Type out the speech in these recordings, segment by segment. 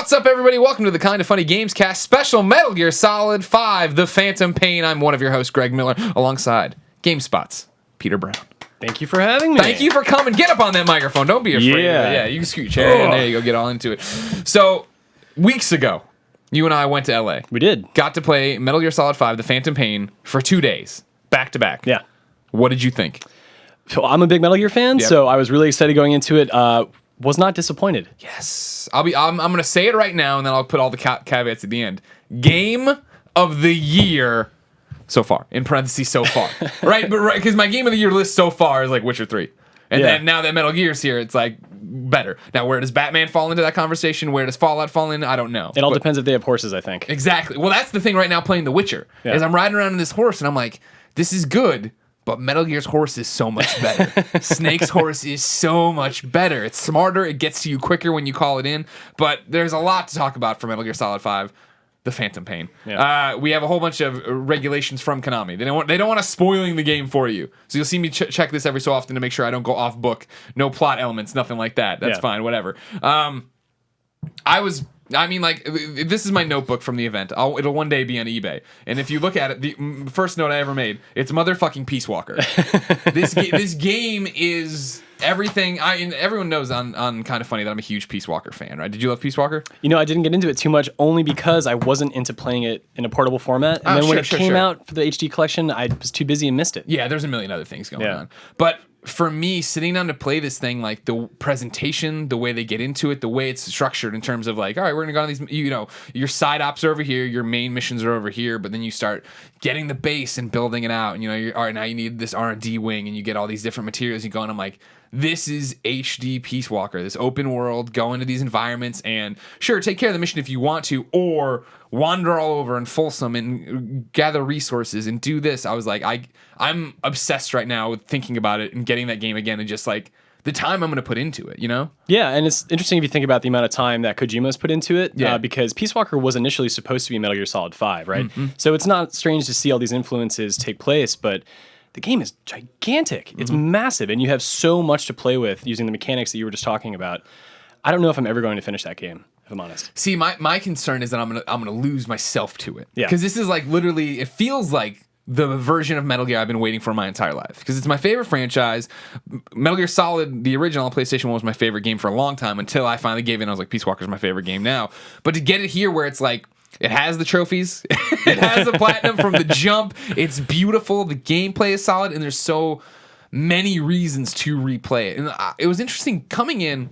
What's up, everybody? Welcome to the Kinda Funny Gamescast special Metal Gear Solid 5, The Phantom Pain. I'm one of your hosts, Greg Miller, alongside GameSpot's Peter Brown. Thank you for having me. Thank you for coming. Get up on that microphone. Don't be afraid. Yeah, you can scoot your chair. And there you go. Get all into it. So, weeks ago, you and I went to LA. We did. Got to play Metal Gear Solid 5, The Phantom Pain for 2 days, back to back. Yeah. What did you think? So I'm a big Metal Gear fan, so I was really excited going into it. Was not disappointed. Yes. I'm going to say it right now, and then I'll put all the caveats at the end. Game of the year so far. In parentheses, so far. Right? Because my game of the year list so far is like Witcher 3. And then now that Metal Gear's here, it's like better. Now, where does Batman fall into that conversation? Where does Fallout fall in? I don't know. It all depends if they have horses, I think. Exactly. Well, that's the thing right now playing The Witcher. Is I'm riding around on this horse, and I'm like, this is good. But Metal Gear's horse is so much better. Snake's horse is so much better. It's smarter. It gets to you quicker when you call it in. But there's a lot to talk about for Metal Gear Solid 5, The Phantom Pain. Yeah. We have a whole bunch of regulations from Konami. They don't want us spoiling the game for you. So you'll see me check this every so often to make sure I don't go off book. No plot elements, nothing like that. That's fine, whatever. This is my notebook from the event. It'll one day be on eBay. And if you look at it, the first note I ever made, it's Mother fucking Peace Walker. This game is everything. Everyone knows on Kinda Funny that I'm a huge Peace Walker fan, right? Did you love Peace Walker? You know, I didn't get into it too much only because I wasn't into playing it in a portable format. And then when it came out for the HD collection, I was too busy and missed it. Yeah, there's a million other things going on. But for me, sitting down to play this thing, like the presentation, the way they get into it, the way it's structured in terms of like, all right, we're gonna go on these, your side ops are over here, your main missions are over here, but then you start getting the base and building it out, and all right, now you need this R&D wing, and you get all these different materials. You go, and I'm like, this is HD Peace Walker, this open world, go into these environments, and sure, take care of the mission if you want to, or wander all over in Folsom and gather resources and do this. I was like, I'm obsessed right now with thinking about it and getting that game again, and just like the time I'm going to put into it, Yeah, and it's interesting if you think about the amount of time that Kojima's put into it, because Peace Walker was initially supposed to be Metal Gear Solid 5, right? Mm-hmm. So it's not strange to see all these influences take place, but the game is gigantic. It's massive, and you have so much to play with using the mechanics that you were just talking about. I don't know if I'm ever going to finish that game, if I'm honest. See, my concern is that I'm gonna lose myself to it. Yeah. Because this is like literally, it feels like the version of Metal Gear I've been waiting for my entire life. Because it's my favorite franchise. Metal Gear Solid, the original on PlayStation 1, was my favorite game for a long time until I finally gave in. I was like, Peace Walker's my favorite game now. But to get it here where it's like, it has the trophies. It has the platinum from the jump. It's beautiful. The gameplay is solid, and there's so many reasons to replay it. And it was interesting coming in.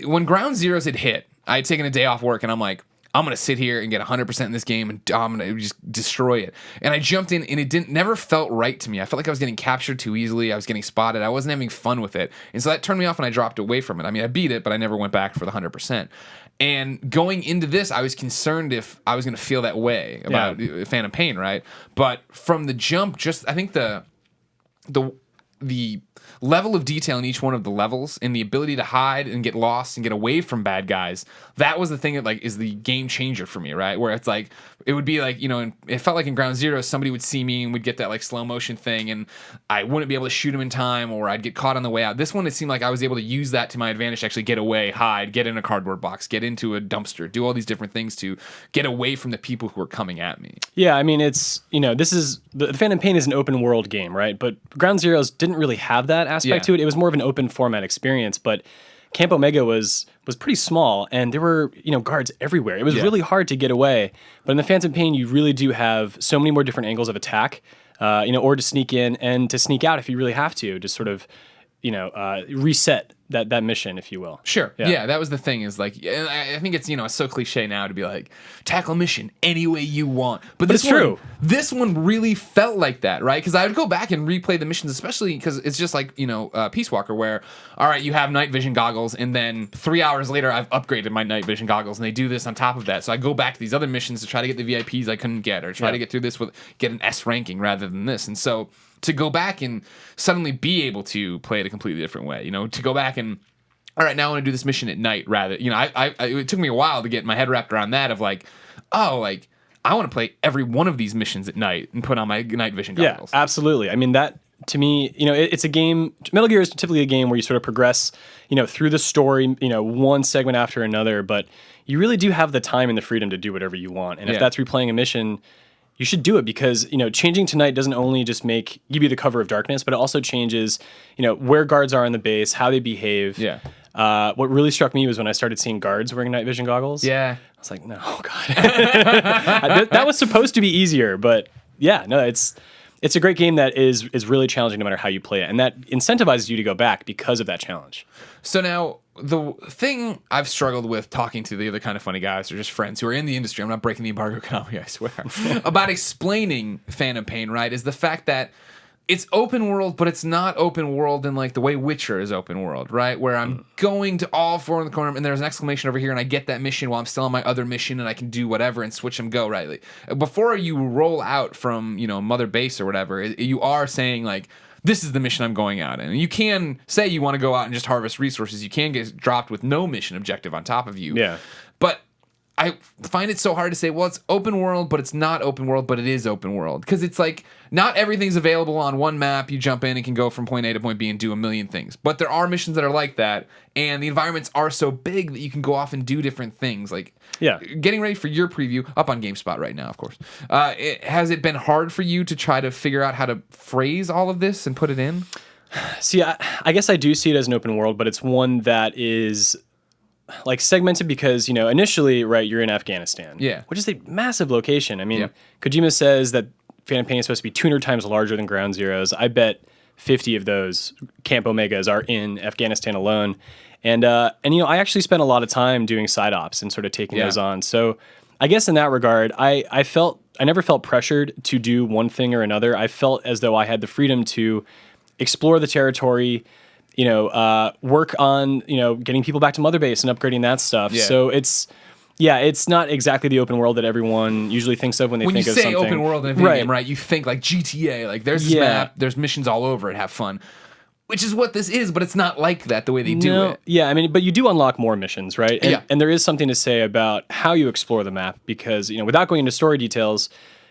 When Ground Zeroes had hit, I had taken a day off work, and I'm like, I'm going to sit here and get 100% in this game, and I'm going to just destroy it. And I jumped in, and it never felt right to me. I felt like I was getting captured too easily. I was getting spotted. I wasn't having fun with it. And so that turned me off, and I dropped away from it. I mean, I beat it, but I never went back for the 100%. And going into this, I was concerned if I was going to feel that way about Phantom Pain, right? But from the jump, just I think the level of detail in each one of the levels and the ability to hide and get lost and get away from bad guys, that was the thing that like is the game changer for me, right? Where it's like, it would be like, it felt like in Ground Zero, somebody would see me and we'd get that like slow motion thing, and I wouldn't be able to shoot him in time, or I'd get caught on the way out. This one, it seemed like I was able to use that to my advantage to actually get away, hide, get in a cardboard box, get into a dumpster, do all these different things to get away from the people who are coming at me. Yeah, I mean, it's, this is, the Phantom Pain is an open world game, right? But Ground Zeroes didn't really have that aspect to it. It was more of an open format experience, but Camp Omega was pretty small, and there were guards everywhere. It was really hard to get away. But in the Phantom Pain, you really do have so many more different angles of attack, or to sneak in and to sneak out if you really have to, just sort of reset that mission, if you will. Sure. Yeah, that was the thing, is like, I think it's, it's so cliche now to be like, tackle mission any way you want. But it's true. This one really felt like that, right? Because I would go back and replay the missions, especially because it's just like, Peace Walker, where, all right, you have night vision goggles, and then 3 hours later, I've upgraded my night vision goggles, and they do this on top of that. So I go back to these other missions to try to get the VIPs I couldn't get, or try to get through this get an S ranking rather than this. And so to go back and suddenly be able to play it a completely different way, to go back and, all right, now I want to do this mission at night rather, it took me a while to get my head wrapped around that of like, oh, like, I want to play every one of these missions at night and put on my night vision goggles. Yeah, absolutely. I mean, that, to me, it's a game, Metal Gear is typically a game where you sort of progress, through the story, one segment after another, but you really do have the time and the freedom to do whatever you want. And if that's replaying a mission, you should do it because, changing to night doesn't only just give you the cover of darkness, but it also changes, where guards are on the base, how they behave. Yeah. What really struck me was when I started seeing guards wearing night vision goggles. Yeah. I was like, no, God. That was supposed to be easier, but yeah, no, it's a great game that is really challenging no matter how you play it. And that incentivizes you to go back because of that challenge. So now, the thing I've struggled with talking to the other kind of funny guys or just friends who are in the industry, I'm not breaking the embargo, Konami, I swear, about explaining Phantom Pain, right, is the fact that it's open world, but it's not open world in like the way Witcher is open world, right? Where I'm going to all four in the corner and there's an exclamation over here and I get that mission while I'm still on my other mission and I can do whatever and switch and go, right? Like, before you roll out from, Mother Base or whatever, you are saying like, this is the mission I'm going out in. And you can say you want to go out and just harvest resources. You can get dropped with no mission objective on top of you. Yeah. But I find it so hard to say, well, it's open world, but it's not open world, but it is open world. Because it's like, not everything's available on one map. You jump in and can go from point A to point B and do a million things. But there are missions that are like that, and the environments are so big that you can go off and do different things. Like, getting ready for your preview, up on GameSpot right now, of course. Has it been hard for you to try to figure out how to phrase all of this and put it in? See, I guess I do see it as an open world, but it's one that is like segmented because, initially, right, you're in Afghanistan. Yeah. Which is a massive location. I mean, Kojima says that Phantom Pain is supposed to be 200 times larger than Ground Zeroes. I bet 50 of those Camp Omegas are in Afghanistan alone. And I actually spent a lot of time doing side ops and sort of taking those on. So I guess in that regard, I never felt pressured to do one thing or another. I felt as though I had the freedom to explore the territory, work on, getting people back to Mother Base and upgrading that stuff. Yeah. So it's not exactly the open world that everyone usually thinks of when they think of something. When you say open world in a video game, right, you think like GTA, like there's this map, there's missions all over it, have fun. Which is what this is, but it's not like that the way they do it. Yeah, I mean, but you do unlock more missions, right? And there is something to say about how you explore the map because, without going into story details,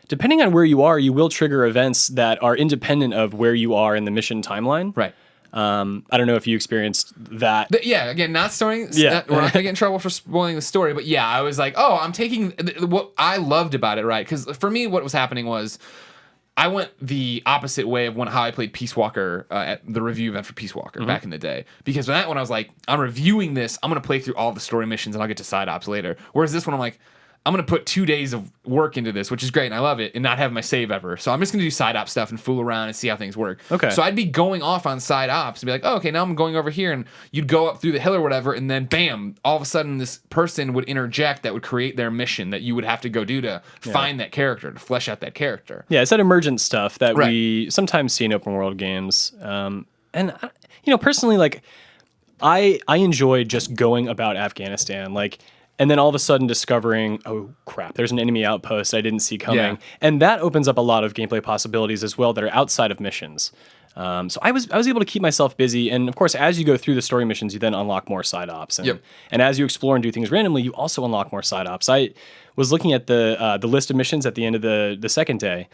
depending on where you are, you will trigger events that are independent of where you are in the mission timeline. Right. I don't know if you experienced that. Again, not story. We're not going to get in trouble for spoiling the story, but I was like, oh, I'm taking what I loved about it, right? Because for me, what was happening was I went the opposite way of how I played Peace Walker at the review event for Peace Walker back in the day. Because when I was like, I'm reviewing this, I'm going to play through all the story missions and I'll get to side ops later. Whereas this one, I'm like, I'm going to put 2 days of work into this, which is great, and I love it, and not have my save ever. So I'm just going to do side op stuff and fool around and see how things work. Okay. So I'd be going off on side ops and be like, oh, okay, now I'm going over here, and you'd go up through the hill or whatever, and then bam, all of a sudden this person would interject that would create their mission that you would have to go do to find that character, to flesh out that character. Yeah, it's that emergent stuff that we sometimes see in open world games. And, personally, like, I enjoy just going about Afghanistan, like, and then all of a sudden discovering, oh crap, there's an enemy outpost I didn't see coming. Yeah. And that opens up a lot of gameplay possibilities as well that are outside of missions. So I was able to keep myself busy. And of course, as you go through the story missions, you then unlock more side ops. And, and as you explore and do things randomly, you also unlock more side ops. I was looking at the list of missions at the end of the second day,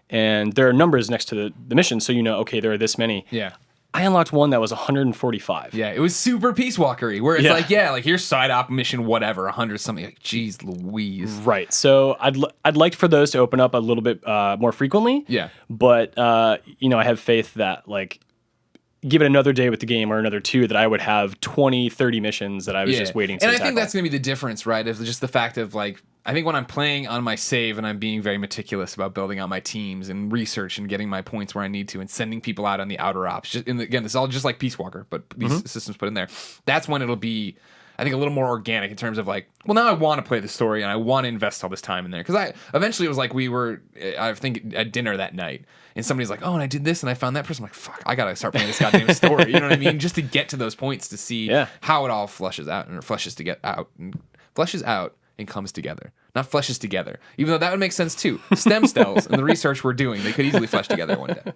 and there are numbers next to the missions, so okay, there are this many. Yeah. I unlocked one that was 145. Yeah, it was super Peace Walker-y, where it's like here's side op mission, whatever, 100 something. Like, geez Louise. Right. So I'd like for those to open up a little bit more frequently. Yeah. But I have faith that like, give it another day with the game or another 2 that I would have 20, 30 missions that I was just waiting to tackle. And I think that's going to be the difference, right? Is just the fact of like, I think when I'm playing on my save and I'm being very meticulous about building out my teams and research and getting my points where I need to and sending people out on the outer ops, again, it's all just like Peace Walker, but these systems put in there. That's when it'll be, I think, a little more organic in terms of like, well, now I want to play the story and I want to invest all this time in there. Because eventually it was like I think at dinner that night and somebody's like, oh, and I did this and I found that person. I'm like, fuck, I got to start playing this goddamn story. You know what I mean? Just to get to those points to see how it all flushes out and flushes out and comes together. Not fleshes together. Even though that would make sense too. Stem cells and the research we're doing, they could easily flesh together one day.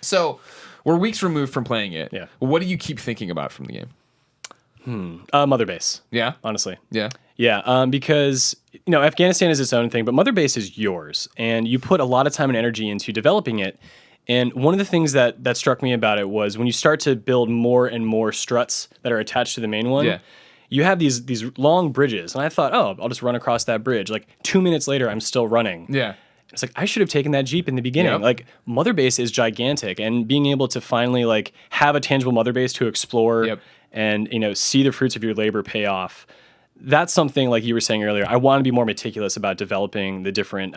So we're weeks removed from playing it. Yeah. What do you keep thinking about from the game? Mother Base. Yeah? Honestly. Yeah? Yeah, because, Afghanistan is its own thing, but Mother Base is yours. And you put a lot of time and energy into developing it. And one of the things that struck me about it was when you start to build more and more struts that are attached to the main one, you have these long bridges, and I thought, oh, I'll just run across that bridge. Like 2 minutes later, I'm still running. Yeah. It's like, I should have taken that Jeep in the beginning. Yep. Like, Mother Base is gigantic, and being able to finally like have a tangible Mother Base to explore and, you know, see the fruits of your labor pay off. That's something, like you were saying earlier, I want to be more meticulous about developing the different,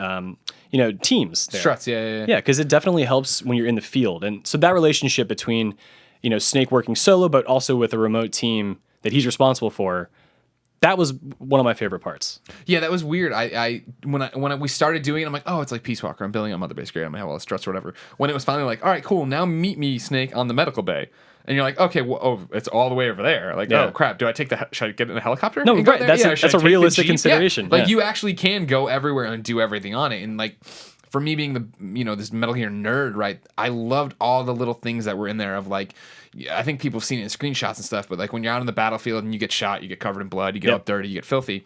you know, teams there. Struts, yeah. Yeah, because it definitely helps when you're in the field. And so that relationship between, you know, Snake working solo, but also with a remote team that he's responsible for, that was one of my favorite parts. Yeah, that was weird. When we started doing it, I'm like, oh, it's like Peace Walker. I'm building a Mother Base. Great. I'm going to have all the struts or whatever. When it was finally like, all right, cool. Now meet me, Snake, on the medical bay. And you're like, okay, well, oh, it's all the way over there. Like, oh, crap. Do I take should I get in a helicopter? No, right. That's a realistic consideration. Yeah. Like, you actually can go everywhere and do everything on it. And, like, for me being the, you know, this Metal Gear nerd, right, I loved all the little things that were in there of, like, I think people have seen it in screenshots and stuff, but, like, when you're out on the battlefield and you get shot, you get covered in blood, you get up dirty, you get filthy.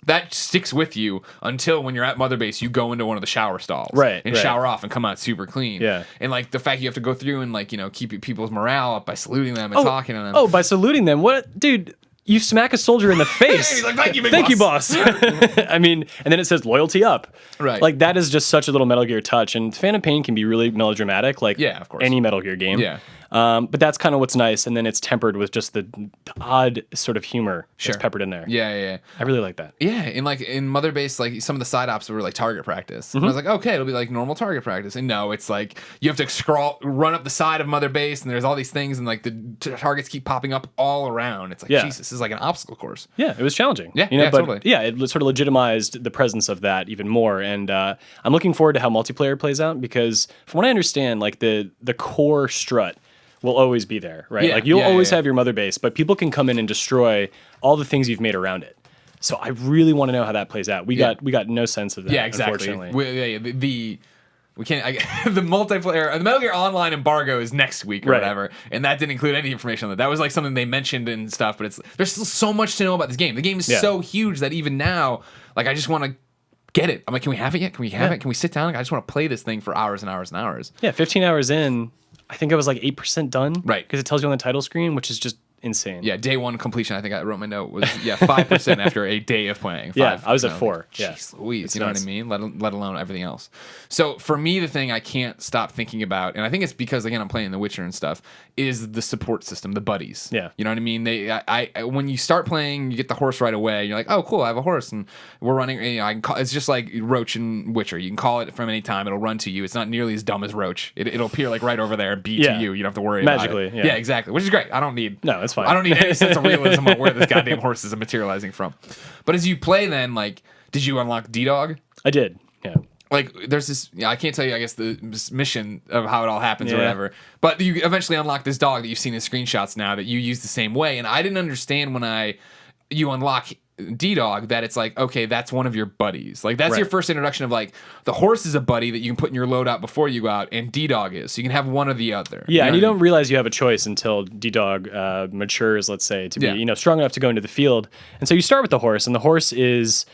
That sticks with you until when you're at Mother Base, you go into one of the shower stalls. And shower off and come out super clean. Yeah. And, like, the fact you have to go through and, like, you know, keep people's morale up by saluting them and talking to them. Oh, by saluting them? What? Dude, you smack a soldier in the face. He's like, thank you, big Thank you, boss. I mean, and then it says loyalty up. Right. Like, that is just such a little Metal Gear touch. And Phantom Pain can be really melodramatic, like of course. any Metal Gear game. Yeah. But that's kind of what's nice. And then it's tempered with just the odd sort of humor that's peppered in there. Yeah. I really like that. Yeah, and like in Mother Base, like some of the side ops were like target practice. And I was like, okay, it'll be like normal target practice. And no, it's like you have to run up the side of Mother Base, and there's all these things, and like the targets keep popping up all around. It's like, Jesus, this is like an obstacle course. Yeah, it was challenging. Yeah, you know, but totally. Yeah, it sort of legitimized the presence of that even more. And I'm looking forward to how multiplayer plays out, because from what I understand, like the core strut will always be there, right? Like you'll always have your Mother Base, but people can come in and destroy all the things you've made around it. So I really want to know how that plays out. We got no sense of that. Yeah, exactly. Unfortunately. We can't. The multiplayer, the Metal Gear Online embargo is next week or whatever, and that didn't include any information on that. That was like something they mentioned and stuff, but there's still so much to know about this game. The game is so huge that even now, like, I just want to get it. I'm like, can we have it yet? Can we have it? Can we sit down? Like, I just want to play this thing for hours and hours and hours. Yeah, 15 hours in, I think I was like 8% done. Right. Because it tells you on the title screen, which is just insane. Yeah, day one completion, I think I wrote my note, was 5% after a day of playing. I was at 4. Jeez Louise, you know what I mean? Let alone everything else. So for me, the thing I can't stop thinking about, and I think it's because, again, I'm playing The Witcher and stuff, is the support system, the buddies. Yeah. You know what I mean? When you start playing, you get the horse right away. You're like, oh, cool, I have a horse, and we're running. You know, it's just like Roach and Witcher. You can call it from any time. It'll run to you. It's not nearly as dumb as Roach. It'll appear like right over there and be to you. You don't have to worry magically, about it. Yeah, exactly. Which is great. No, it's fine. I don't need any sense of realism on where this goddamn horse is materializing from. But as you play, then, like, did you unlock D-Dog? I did. Yeah. Like, there's this, I can't tell you, I guess, this mission of how it all happens or whatever, but you eventually unlock this dog that you've seen in screenshots now that you use the same way. And I didn't understand when you unlock D-Dog that it's like, okay, that's one of your buddies. Like, that's your first introduction of, like, the horse is a buddy that you can put in your loadout before you go out, and D-Dog is. So you can have one or the other. Yeah, and you don't realize you have a choice until D-Dog matures, let's say, to be strong enough to go into the field. And so you start with the horse, and the horse is,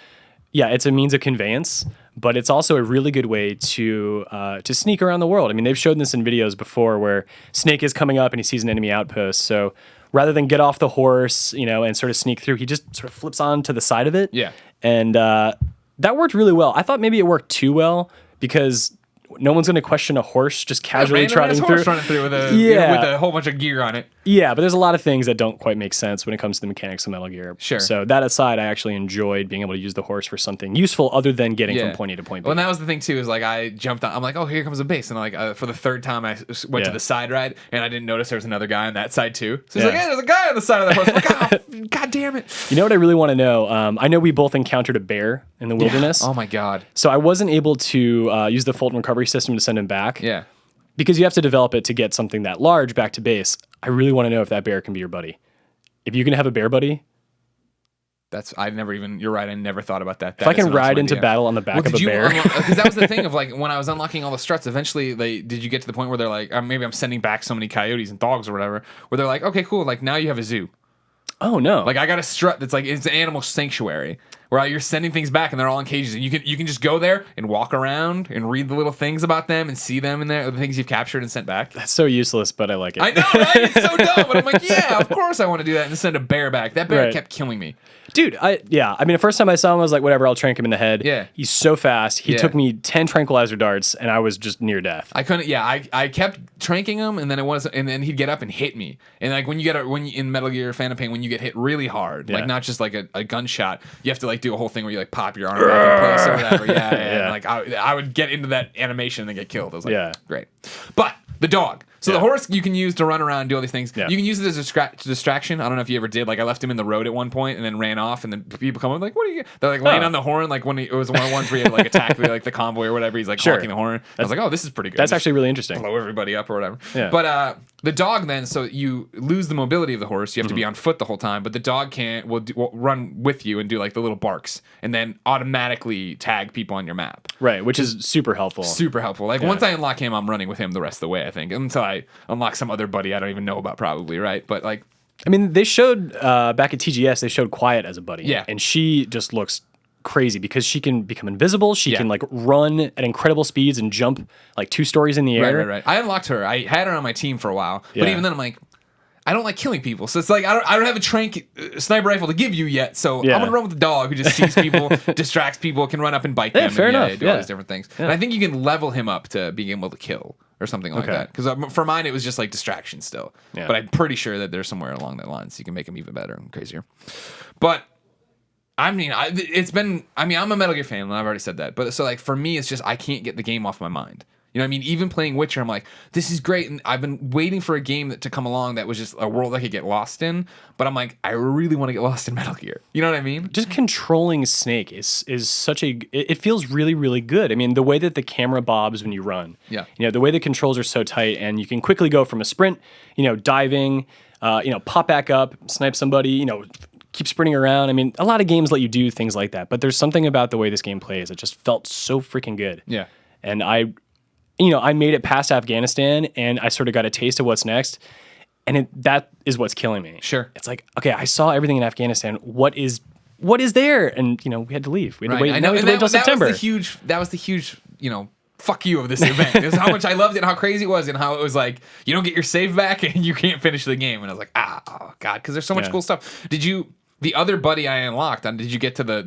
it's a means of conveyance, but it's also a really good way to sneak around the world. I mean, they've shown this in videos before where Snake is coming up and he sees an enemy outpost. So rather than get off the horse, and sort of sneak through, he just sort of flips on to the side of it. Yeah. And that worked really well. I thought maybe it worked too well because no one's going to question a horse just casually trotting through. Running through with a whole bunch of gear on it. Yeah, but there's a lot of things that don't quite make sense when it comes to the mechanics of Metal Gear. Sure. So that aside, I actually enjoyed being able to use the horse for something useful other than getting from point A to point B. Well, and that was the thing too, is like I jumped on, I'm like, oh, here comes a base. And like for the third time I went to the side ride and I didn't notice there was another guy on that side too. So he's like, hey, there's a guy on the side of the horse. I'm like, oh, God damn it. You know what I really want to know? I know we both encountered a bear in the wilderness. Oh my God. So I wasn't able to use the Fulton recovery system to send him back. Yeah. Because you have to develop it to get something that large back to base. I really want to know if that bear can be your buddy. If you can have a bear buddy. You're right, I never thought about that. If I can ride into battle on the back of a bear. Because that was the thing of like, when I was unlocking all the struts, eventually did you get to the point where they're like, maybe I'm sending back so many coyotes and dogs or whatever, where they're like, okay, cool, like now you have a zoo. Oh no. Like I got a strut that's like, it's an animal sanctuary. where you're sending things back and they're all in cages, and you can just go there and walk around and read the little things about them and see them in there, the things you've captured and sent back. That's so useless, but I like it. I know, right? It's so dumb. But I'm like, yeah, of course I want to do that and send a bear back. That bear kept killing me. Dude, I mean, the first time I saw him, I was like, whatever, I'll trank him in the head. Yeah. He's so fast. He took me 10 tranquilizer darts, and I was just near death. I couldn't. Yeah, I kept tranking him, and then he'd get up and hit me. And like when you in Metal Gear Phantom Pain, when you get hit really hard, like not just like a gunshot, you have to like do a whole thing where you like pop your arm back in place or whatever. Yeah. And like I would get into that animation and then get killed. I was like, great. But the dog. So the horse you can use to run around and do all these things. Yeah. You can use it as a distraction. I don't know if you ever did. Like I left him in the road at one point and then ran off, and then people come up like, "What are you?" They're like laying on the horn, like when it was one of the ones where you had like attack like the convoy or whatever. He's like honking the horn. I was like, "Oh, this is pretty good." That's actually really interesting. Blow everybody up or whatever. Yeah. But the dog then, so you lose the mobility of the horse. You have to be on foot the whole time. But the dog will run with you and do like the little barks, and then automatically tag people on your map. Right, which is super helpful. Super helpful. Like once I unlock him, I'm running with him the rest of the way. I think until I unlock some other buddy I don't even know about, probably, right? But like, I mean, they showed back at TGS, they showed Quiet as a buddy. Yeah. And she just looks crazy because she can become invisible. She can like run at incredible speeds and jump like 2 stories in the air. Right. I unlocked her. I had her on my team for a while, but even then I'm like, I don't like killing people. So it's like, I don't have a trank sniper rifle to give you yet. So I'm going to run with the dog who just sees people, distracts people, can run up and bite them. Fair enough. Do all these different things. Yeah. And I think you can level him up to being able to kill or something like that. Because for mine, it was just like distraction still. Yeah. But I'm pretty sure that there's somewhere along that line so you can make him even better and crazier. But I mean, I'm a Metal Gear fan, and I've already said that. But so like for me, it's just I can't get the game off my mind. You know what I mean? Even playing Witcher, I'm like, this is great. And I've been waiting for a game to come along that was just a world I could get lost in. But I'm like, I really want to get lost in Metal Gear. You know what I mean? Just controlling Snake is such it feels really, really good. I mean, the way that the camera bobs when you run. Yeah. You know, the way the controls are so tight, and you can quickly go from a sprint, diving, pop back up, snipe somebody, keep sprinting around. I mean, a lot of games let you do things like that. But there's something about the way this game plays that just felt so freaking good. Yeah. And I made it past Afghanistan, and I sort of got a taste of what's next, and that is what's killing me. Sure. It's like, okay, I saw everything in Afghanistan. What is there? And we had to leave. We had to wait. I know. We had to wait until September. That was the huge, fuck you of this event. It was how much I loved it, and how crazy it was, and how it was like you don't get your save back and you can't finish the game. And I was like, oh god, because there's so much cool stuff. The other buddy I unlocked, did you get to the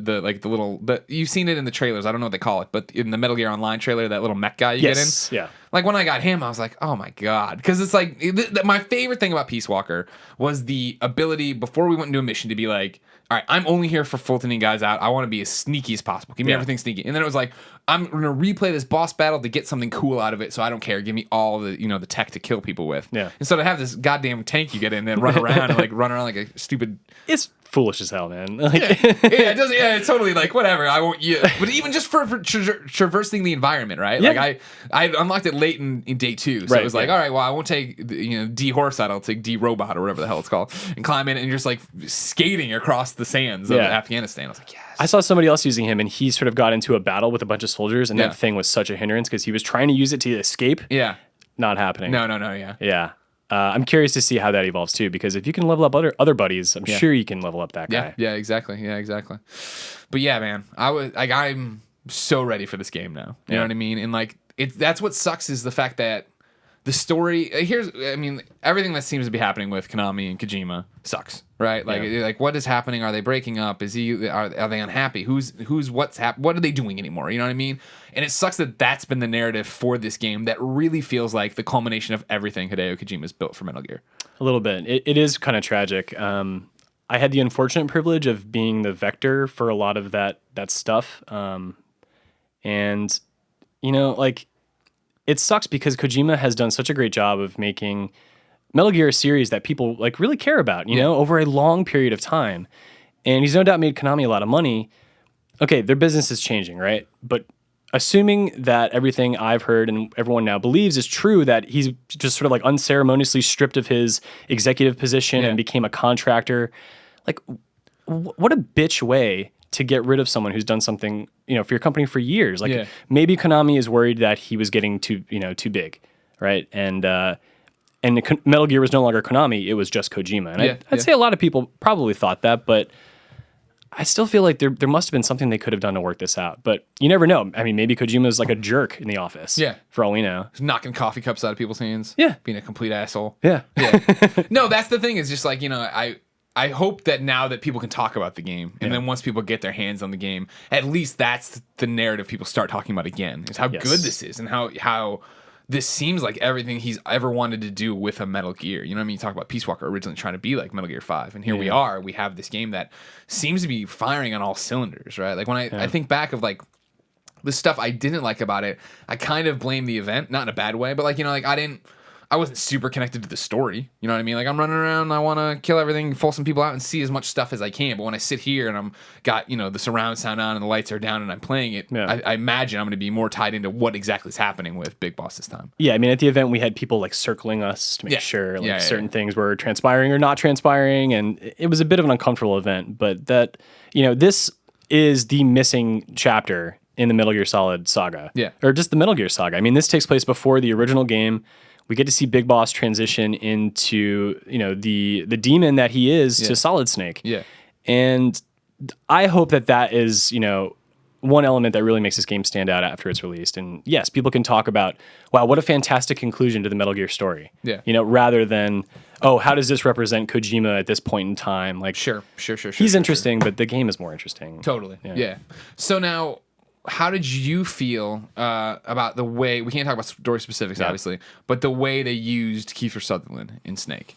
little, you've seen it in the trailers, I don't know what they call it, but in the Metal Gear Online trailer, that little mech guy you get in? Yeah. Like when I got him, I was like, oh my god. Because it's like, my favorite thing about Peace Walker was the ability, before we went into a mission, to be like, all right, I'm only here for Fultoning guys out. I want to be as sneaky as possible. Give me everything sneaky. And then it was like, I'm going to replay this boss battle to get something cool out of it, so I don't care. Give me all the, the tech to kill people with. Yeah. And so to have this goddamn tank you get in and run around and run around like a stupid... It's foolish as hell, man. It's totally like, whatever, I won't... Yeah. But even just for traversing the environment, right? Yeah. Like, I unlocked it late in day 2, so it was like, all right, well, I won't take, D horse out, I'll take D robot or whatever the hell it's called, and climb in and just like skating across the sands of Afghanistan. I was like, yes. I saw somebody else using him, and he sort of got into a battle with a bunch of soldiers, and that thing was such a hindrance because he was trying to use it to escape. Yeah. Not happening. No, yeah. Yeah. I'm curious to see how that evolves too, because if you can level up other buddies, I'm sure you can level up that guy. Yeah, exactly. But yeah, man, I'm so ready for this game now. You know what I mean? And like, that's what sucks is the fact that the story. Everything that seems to be happening with Konami and Kojima sucks, right? Like, what is happening? Are they breaking up? Are they unhappy? What are they doing anymore? You know what I mean? And it sucks that that's been the narrative for this game that really feels like the culmination of everything Hideo Kojima's built for Metal Gear. A little bit. It is kind of tragic. I had the unfortunate privilege of being the vector for a lot of that stuff. It sucks because Kojima has done such a great job of making Metal Gear a series that people like really care about, over a long period of time. And he's no doubt made Konami a lot of money. Okay, their business is changing, right? But assuming that everything I've heard and everyone now believes is true, that he's just sort of like unceremoniously stripped of his executive position and became a contractor, like what a bitch way to get rid of someone who's done something, for your company for years. Like maybe Konami is worried that he was getting too big, right? And Metal Gear was no longer Konami; it was just Kojima. And I'd say a lot of people probably thought that, but I still feel like there must have been something they could have done to work this out, but you never know. I mean, maybe Kojima's like a jerk in the office. Yeah. For all we know. Just knocking coffee cups out of people's hands. Yeah. Being a complete asshole. Yeah. No, that's the thing. Is just like, I hope that now that people can talk about the game, and then once people get their hands on the game, at least that's the narrative people start talking about again. Is how good this is, and how this seems like everything he's ever wanted to do with a Metal Gear. You know what I mean? You talk about Peace Walker originally trying to be like Metal Gear 5, and here we are. We have this game that seems to be firing on all cylinders, right? Like when I think back of like the stuff I didn't like about it, I kind of blame the event, not in a bad way, but like, like I wasn't super connected to the story. You know what I mean? Like I'm running around, I want to kill everything, pull some people out and see as much stuff as I can. But when I sit here and I'm got, the surround sound on and the lights are down and I'm playing it, I imagine I'm going to be more tied into what exactly is happening with Big Boss this time. Yeah, I mean, at the event we had people like circling us to make sure certain things were transpiring or not transpiring. And it was a bit of an uncomfortable event. But that, this is the missing chapter in the Metal Gear Solid saga. Yeah. Or just the Metal Gear saga. I mean, this takes place before the original game. We get to see Big Boss transition into, the demon that he is to Solid Snake. Yeah. And I hope that is, one element that really makes this game stand out after it's released. And yes, people can talk about, wow, what a fantastic conclusion to the Metal Gear story. Yeah. Rather than, oh, how does this represent Kojima at this point in time? Like, sure. He's interesting, but the game is more interesting. Totally. Yeah. So now, how did you feel about the way, we can't talk about story specifics, obviously, but the way they used Kiefer Sutherland in Snake?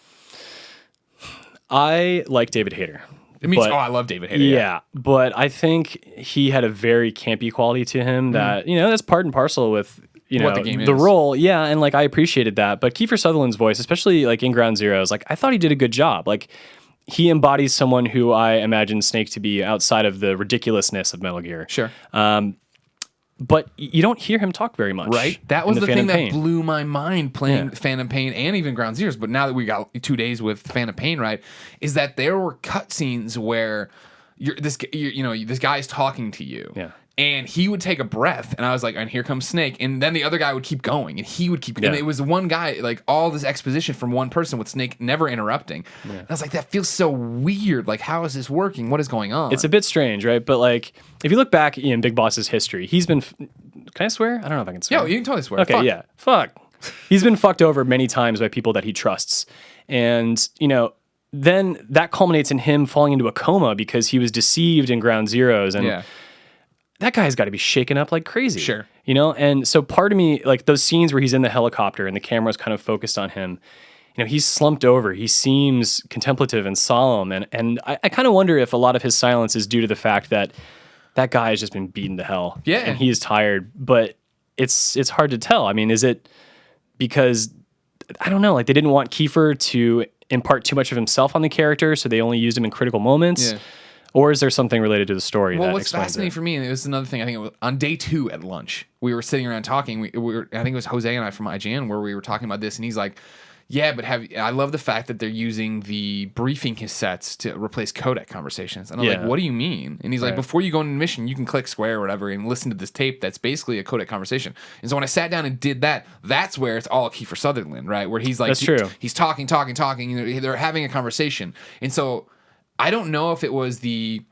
I like David Hayter. I love David Hayter. Yeah, but I think he had a very campy quality to him that, that's part and parcel with, what the game is. Role. Yeah, and like I appreciated that. But Kiefer Sutherland's voice, especially like in Ground Zeroes, like I thought he did a good job. Like he embodies someone who I imagine Snake to be outside of the ridiculousness of Metal Gear. Sure. But you don't hear him talk very much. Right. That was the thing that blew my mind playing Phantom Pain and even Ground Zeroes. But now that we got 2 days with Phantom Pain, right, is that there were cutscenes where this guy's talking to you. Yeah. And he would take a breath, and I was like, and here comes Snake. And then the other guy would keep going, and he would keep going. And it was one guy, like all this exposition from one person with Snake never interrupting. Yeah. And I was like, that feels so weird. Like, how is this working? What is going on? It's a bit strange, right? But like, if you look back in Big Boss's history, he's been... Can I swear? I don't know if I can swear. Yeah, you can totally swear. Okay, Fuck. He's been fucked over many times by people that he trusts. And, then that culminates in him falling into a coma because he was deceived in Ground Zeroes. And that guy's got to be shaken up like crazy. Sure. And so part of me, like those scenes where he's in the helicopter and the camera's kind of focused on him, he's slumped over. He seems contemplative and solemn. And I kind of wonder if a lot of his silence is due to the fact that that guy has just been beaten to hell. Yeah. And he is tired. But it's hard to tell. I mean, is it because, I don't know, like they didn't want Kiefer to impart too much of himself on the character, so they only used him in critical moments? Yeah. Or is there something related to the story? Well, what's fascinating for me, and it was another thing, I think it was on day 2 at lunch, we were sitting around talking. We were, I think it was Jose and I from IGN where we were talking about this, and he's like, yeah, but I love the fact that they're using the briefing cassettes to replace codec conversations. And I'm like, what do you mean? And he's like, before you go into the mission, you can click square or whatever and listen to this tape that's basically a codec conversation. And so when I sat down and did that, that's where it's all Kiefer Sutherland, right? Where he's like, that's true. He's talking, they're having a conversation. And so I don't know if it was the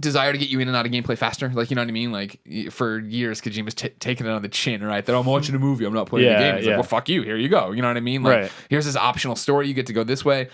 desire to get you in and out of gameplay faster, like, you know what I mean? Like, for years, Kojima's taking it on the chin, right? That I'm watching a movie, I'm not playing the game. He's like, well, fuck you, here you go. You know what I mean? Like, here's this optional story, you get to go this way.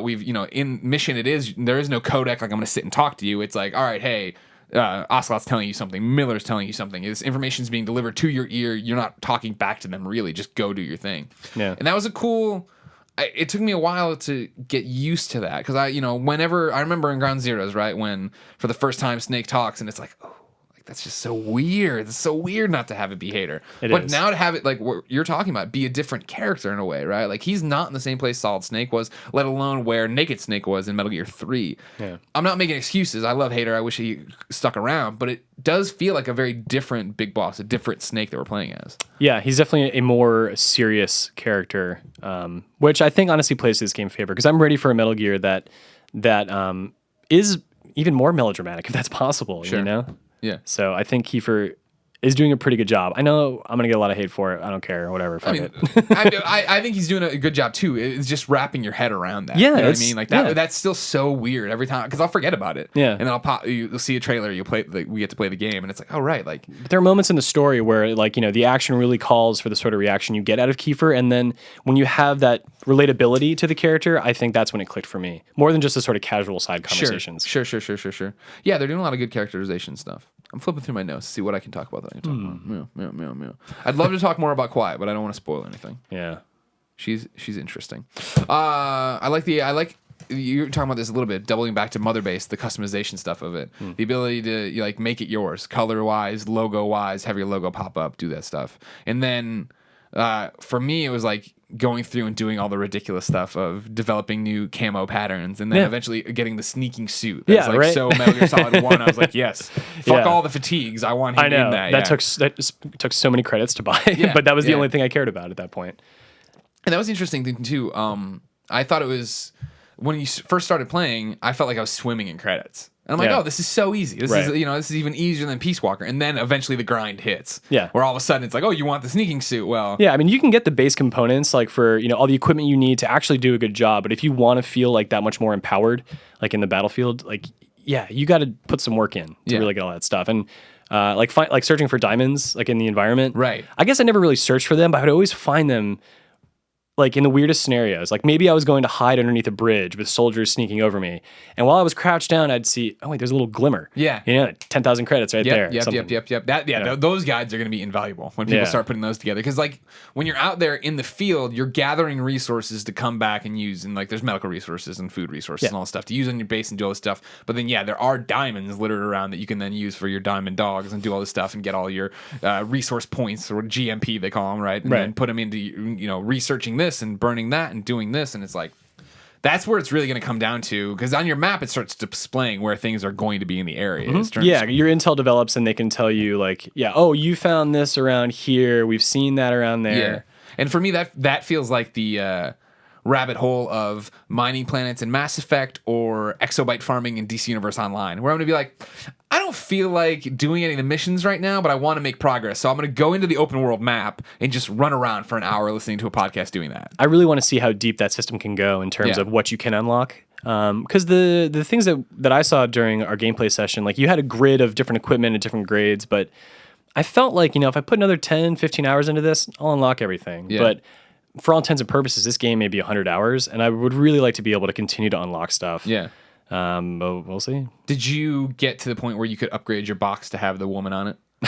We've, in mission, there is no codec, like, I'm going to sit and talk to you. It's like, all right, hey, Ocelot's telling you something, Miller's telling you something. This information's being delivered to your ear. You're not talking back to them, really. Just go do your thing. Yeah. And that was a cool... it took me a while to get used to that because whenever I remember in Ground Zeroes, right, when for the first time Snake talks and it's like, oh, like that's just so weird. It's so weird not to have it be Hater. But now to have it like what you're talking about, be a different character in a way, right? Like he's not in the same place Solid Snake was, let alone where Naked Snake was in Metal Gear 3. Yeah. I'm not making excuses. I love Hater. I wish he stuck around, but it does feel like a very different Big Boss, a different Snake that we're playing as. Yeah, he's definitely a more serious character, which I think honestly plays to this game favor because I'm ready for a Metal Gear that is even more melodramatic, if that's possible. Sure. Yeah. So I think Kiefer is doing a pretty good job. I know I'm gonna get a lot of hate for it. I don't care, whatever. Fuck it. I think he's doing a good job too. It's just wrapping your head around that. Yeah, you know what I mean. Like that. yeah. That's still so weird every time because I'll forget about it. Yeah. and then you'll see a trailer. You play. We get to play the game, and it's like, oh right, like But there are moments in the story where, like, the action really calls for the sort of reaction you get out of Kiefer, and then when you have that relatability to the character, I think that's when it clicked for me. More than just the sort of casual side conversations. Sure. Yeah, they're doing a lot of good characterization stuff. I'm flipping through my notes to see what I can talk about that I can talk about. Meow. I'd love to talk more about Quiet, but I don't want to spoil anything. Yeah. She's interesting. I like you're talking about this a little bit, doubling back to Mother Base, the customization stuff of it. The ability to make it yours, color-wise, logo-wise, have your logo pop up, do that stuff. And then for me, it was like going through and doing all the ridiculous stuff of developing new camo patterns and then eventually getting the sneaking suit. That's so Metal Gear Solid 1, I was like, yes, fuck all the fatigues. I want him in that. That took so many credits to buy, but that was the only thing I cared about at that point. And that was the interesting thing too. I thought it was when you first started playing, I felt like I was swimming in credits. And I'm like, oh, this is so easy. This is this is even easier than Peace Walker. And then eventually the grind hits. Yeah. Where all of a sudden it's like, oh, you want the sneaking suit? Well, yeah, I mean, you can get the base components like for all the equipment you need to actually do a good job. But if you want to feel like that much more empowered, like in the battlefield, like you got to put some work in to really get all that stuff. And like searching for diamonds like in the environment. Right. I guess I never really searched for them, but I would always find them like in the weirdest scenarios. Like maybe I was going to hide underneath a bridge with soldiers sneaking over me. And while I was crouched down, I'd see, oh wait, there's a little glimmer. Yeah. 10,000 credits right there. Yep. Those guides are going to be invaluable when people start putting those together. Because like when you're out there in the field, you're gathering resources to come back and use. And like there's medical resources and food resources and all this stuff to use on your base and do all this stuff. But then there are diamonds littered around that you can then use for your diamond dogs and do all this stuff and get all your resource points, or GMP they call them, right? And then put them into researching this and burning that and doing this, and it's like that's where it's really going to come down to, because on your map it starts displaying where things are going to be in the area. Your intel develops and they can tell you like, you found this around here, we've seen that around there. And for me that feels like the rabbit hole of mining planets in Mass Effect or exobyte farming in DC Universe Online, where I'm going to be like, I don't feel like doing any of the missions right now, but I want to make progress. So I'm going to go into the open world map and just run around for an hour listening to a podcast doing that. I really want to see how deep that system can go in terms of what you can unlock. Because the things that I saw during our gameplay session, like you had a grid of different equipment at different grades, but I felt like, if I put another 10, 15 hours into this, I'll unlock everything. Yeah. But for all intents and purposes, this game may be 100 hours, and I would really like to be able to continue to unlock stuff. Yeah. But we'll see. Did you get to the point where you could upgrade your box to have the woman on it? The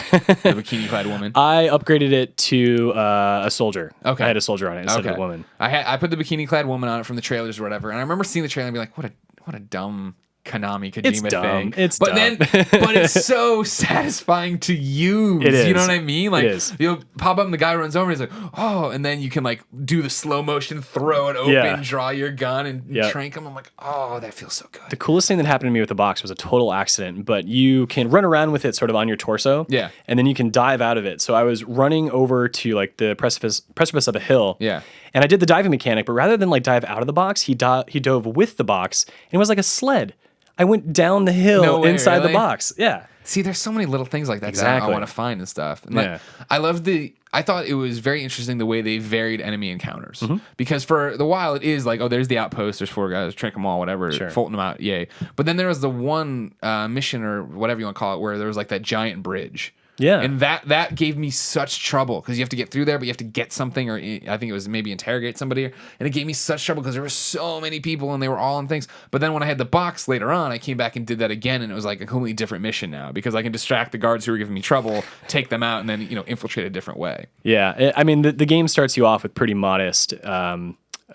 bikini-clad woman? I upgraded it to a soldier. Okay. I had a soldier on it instead of a woman. I put the bikini-clad woman on it from the trailers or whatever, and I remember seeing the trailer and being like, what a dumb Konami-Kojima thing. It's dumb. But it's so satisfying to use. It is. You know what I mean? Like, it is. You'll pop up and the guy runs over and he's like, oh, and then you can like do the slow motion, throw it open, draw your gun and trank him. I'm like, oh, that feels so good. The coolest thing that happened to me with the box was a total accident, but you can run around with it sort of on your torso. Yeah. And then you can dive out of it. So I was running over to like the precipice of a hill. Yeah. And I did the diving mechanic, but rather than like dive out of the box, he dove with the box, and it was like a sled. I went down the hill inside the box. Yeah. See, there's so many little things like that that I want to find and stuff. And I thought it was very interesting the way they varied enemy encounters. Because for the while, it is like, oh, there's the outpost, there's 4 guys, trank them all, whatever, Fulton them out, yay. But then there was the one mission or whatever you want to call it, where there was like that giant bridge. Yeah. And that gave me such trouble because you have to get through there, but you have to get something, or I think it was maybe interrogate somebody. And it gave me such trouble because there were so many people and they were all on things. But then when I had the box later on, I came back and did that again, and it was like a completely different mission now because I can distract the guards who were giving me trouble, take them out, and then infiltrate a different way. Yeah. I mean, the game starts you off with pretty modest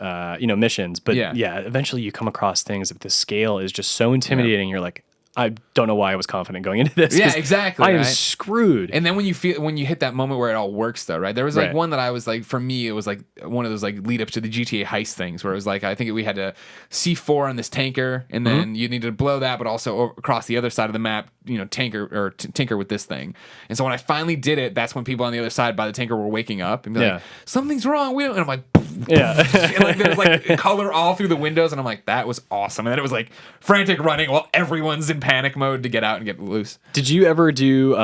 missions, but eventually you come across things that the scale is just so intimidating. You're like, I don't know why I was confident going into this. Yeah, exactly. I am screwed. And then when you hit that moment where it all works, though, right? There was like one that I was like, for me, it was like one of those like lead ups to the GTA heist things, where it was like, I think we had a C4 on this tanker, and then you needed to blow that, but also across the other side of the map, tinker with this thing. And so when I finally did it, that's when people on the other side by the tanker were waking up and be like, something's wrong. And I'm like, and like there's like color all through the windows, and I'm like, that was awesome. And then it was like frantic running while everyone's in panic mode to get out and get loose. Did you ever do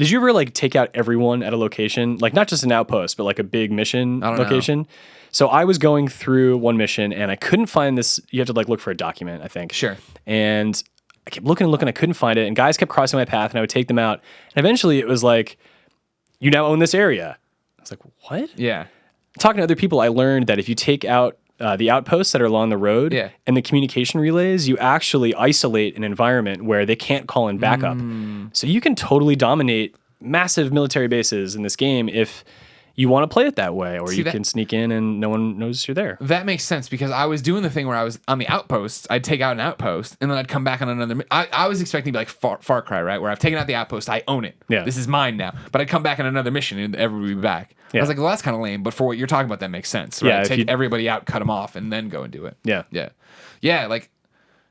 Did you ever like take out everyone at a location, like not just an outpost, but like a big mission location? So I was going through one mission and I couldn't find this. You have to like look for a document, I think. Sure. And I kept looking and looking. I couldn't find it. And guys kept crossing my path and I would take them out. And eventually it was like, you now own this area. I was like, what? Yeah. Talking to other people, I learned that if you take out the outposts that are along the road and the communication relays, you actually isolate an environment where they can't call in backup. So you can totally dominate massive military bases in this game if you want to play it that way, or you can sneak in and no one knows you're there. That makes sense because I was doing the thing where I was on the outposts. I'd take out an outpost and then I'd come back on another. I was expecting to be like Far Cry, right? Where I've taken out the outpost, I own it. Yeah. This is mine now. But I'd come back on another mission and everybody would be back. Yeah. I was like, well, that's kind of lame. But for what you're talking about, that makes sense, right? Yeah, take everybody out, cut them off, and then go and do it. Yeah. Yeah, like...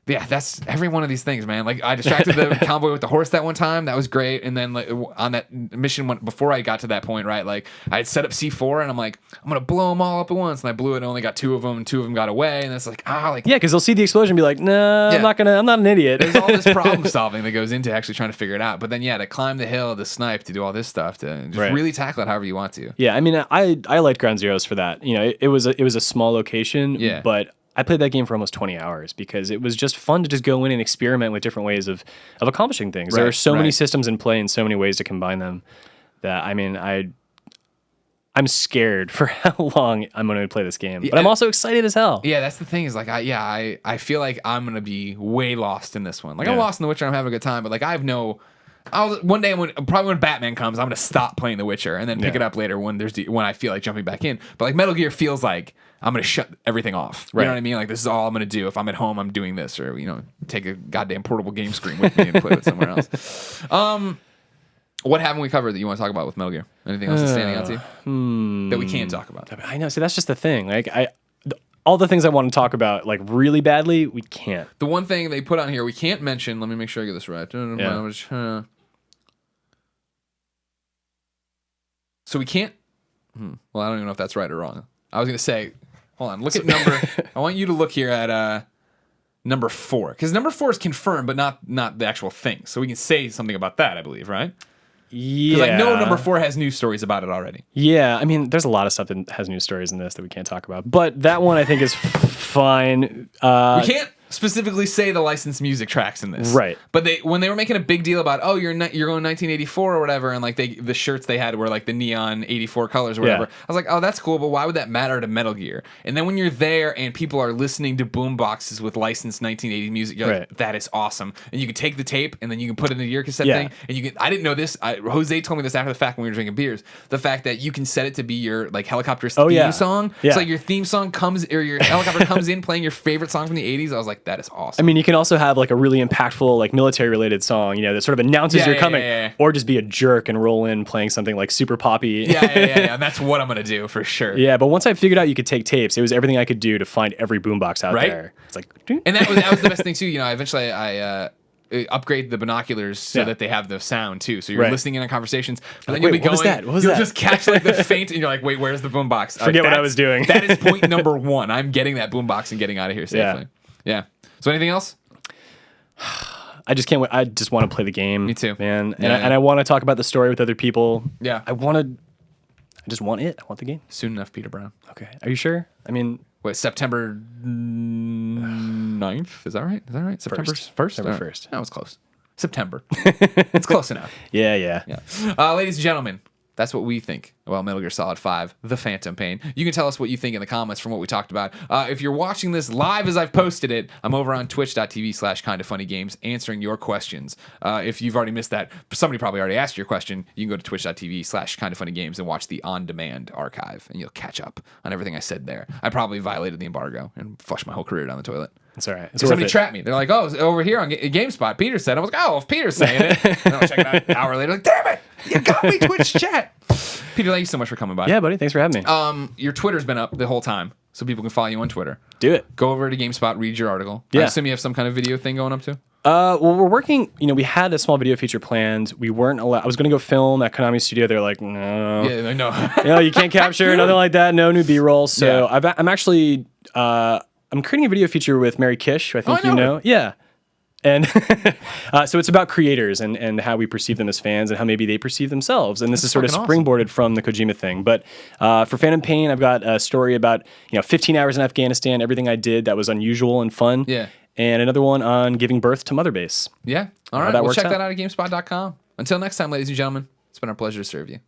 Yeah, that's every one of these things, man. Like I distracted the cowboy with the horse that one time. That was great. And then like, on that mission before I got to that point, right? Like I had set up C4 and I'm like, I'm going to blow them all up at once. And I blew it and only got 2 of them and 2 of them got away. And it's like, yeah, because they'll see the explosion and be like, no, I'm not an idiot. There's all this problem solving that goes into actually trying to figure it out. But then, to climb the hill, to snipe, to do all this stuff, to just really tackle it however you want to. Yeah, I mean, I liked Ground Zeroes for that. You know, it was a small location, but I played that game for almost 20 hours because it was just fun to just go in and experiment with different ways of accomplishing things. There are so many systems in play and so many ways to combine them that, I mean, I'm scared for how long I'm going to play this game, but I'm also excited as hell. Yeah, that's the thing is like, I feel like I'm going to be way lost in this one. Like I'm lost in The Witcher, I'm having a good time, but like one day probably when Batman comes, I'm going to stop playing The Witcher and then pick it up later when I feel like jumping back in. But like Metal Gear feels like I'm going to shut everything off. You know what I mean? Like this is all I'm going to do. If I'm at home, I'm doing this, or take a goddamn portable game screen with me and play it somewhere else. What haven't we covered that you want to talk about with Metal Gear? Anything else that's standing out to you that we can't talk about? I know. See, that's just the thing. Like all the things I want to talk about, like really badly, we can't. The one thing they put on here we can't mention. Let me make sure I get this right. So we can't. Well, I don't even know if that's right or wrong. I was going to say, hold on, look at number. I want you to look here at number 4. Because number 4 is confirmed, but not the actual thing. So we can say something about that, I believe, right? Yeah. Because I know number 4 has news stories about it already. Yeah, I mean, there's a lot of stuff that has news stories in this that we can't talk about. But that one I think is fine. We can't specifically say the licensed music tracks in this, right? But when they were making a big deal about you're going 1984 or whatever, and like the shirts they had were like the neon 84 colors or whatever. I was like, oh, that's cool, but why would that matter to Metal Gear? And then when you're there and people are listening to boom boxes with licensed 1980 music, you're like, that is awesome. And you can take the tape and then you can put it into your cassette thing, and you can. I didn't know this. Jose told me this after the fact when we were drinking beers. The fact that you can set it to be your like helicopter's theme song. It's like your theme song comes or your helicopter comes in playing your favorite song from the 80s. I was like, that is awesome. I mean, you can also have like a really impactful, like military-related song, that sort of announces you're coming, or just be a jerk and roll in playing something like super poppy. Yeah. And that's what I'm gonna do for sure. Yeah, but once I figured out you could take tapes, it was everything I could do to find every boombox out there. It's like, and that was the best thing too. Eventually I upgrade the binoculars so that they have the sound too. So you're listening in on conversations, but then you'll be going. What was you'll that? just catch like the faint, and you're like, wait, where's the boombox? Forget what I was doing. That is point number 1. I'm getting that boombox and getting out of here safely. Yeah. So anything else? I just can't wait. I just want to play the game. Me too, man. And I want to talk about the story with other people. Yeah. I just want it. I want the game. Soon enough, Peter Brown. Okay. Are you sure? I mean, September 9th? Is that right? September 1st? September 1st. That was close. September. It's close enough. Yeah. Ladies and gentlemen, that's what we think about Metal Gear Solid 5, The Phantom Pain. You can tell us what you think in the comments from what we talked about. If you're watching this live as I've posted it, I'm over on twitch.tv/kindafunnygames answering your questions. If you've already missed that, somebody probably already asked your question, you can go to twitch.tv/kindafunnygames and watch the on-demand archive, and you'll catch up on everything I said there. I probably violated the embargo and flushed my whole career down the toilet. It's all right. Somebody trapped me. They're like, oh, over here on GameSpot, Peter said. I was like, oh, if Peter's saying it. And I'll check it out an hour later. Like, damn it, you got me, Twitch chat. Peter, thank you so much for coming by. Yeah, buddy. Thanks for having me. Your Twitter's been up the whole time, so people can follow you on Twitter. Do it. Go over to GameSpot, read your article. Yeah. I assume you have some kind of video thing going up too? Well, we're working, we had a small video feature planned. We weren't allowed. I was going to go film at Konami Studio. They're like, no. Yeah, I know. You can't capture, nothing like that. No new B-roll. So I'm actually, I'm creating a video feature with Mary Kish, who I think you know. Yeah. And so it's about creators and how we perceive them as fans and how maybe they perceive themselves. And this is sort of springboarded from the Kojima thing. But for Phantom Pain, I've got a story about 15 hours in Afghanistan, everything I did that was unusual and fun. Yeah. And another one on giving birth to Mother Base. Yeah. All right. We'll check that out at GameSpot.com. Until next time, ladies and gentlemen, it's been our pleasure to serve you.